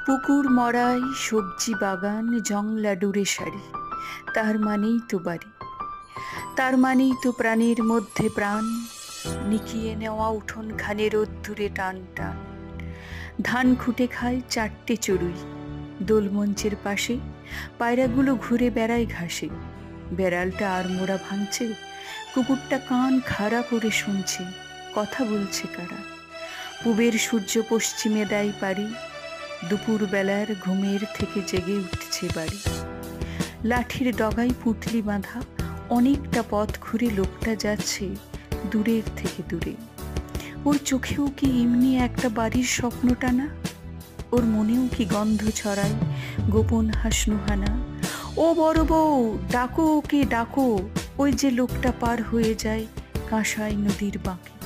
পুকুর মড়াই সবজি বাগান জংলা ডুরে সারি, তার মানেই তো বাড়ি, তার মানেই তো প্রাণের মধ্যে প্রাণ। নিকিয়ে নেওয়া উঠোন খানে রোদ্দুরে টান টান, ধান খুঁটে খায় চারটে চড়ুই। দোলমঞ্চের পাশে পায়রাগুলো ঘুরে বেড়ায় ঘাসে। বেড়ালটা আর মোড়া ভাঙছে, কুকুরটা কান খাড়া করে শুনছে কথা বলছে কারা। পূবের সূর্য পশ্চিমে দেয় পারি, দুপুর বেলার ঘুমের থেকে জেগে উঠছে বাড়ি। লাঠির ডগায় পুঁটলি বাঁধা অনেকটা পথ ঘুরে লোকটা যাচ্ছে দূরের থেকে দূরে। ওর চোখেও কি এমনি একটা বাড়ির স্বপ্নটা না? ওর মনেও কি গন্ধ ছড়ায় গোপন হাসনুহানা? ও বড় বউ, ডাকো ওকে ডাকো, ওই যে লোকটা পার হয়ে যায় কাঁসাই নদীর বাঁকে।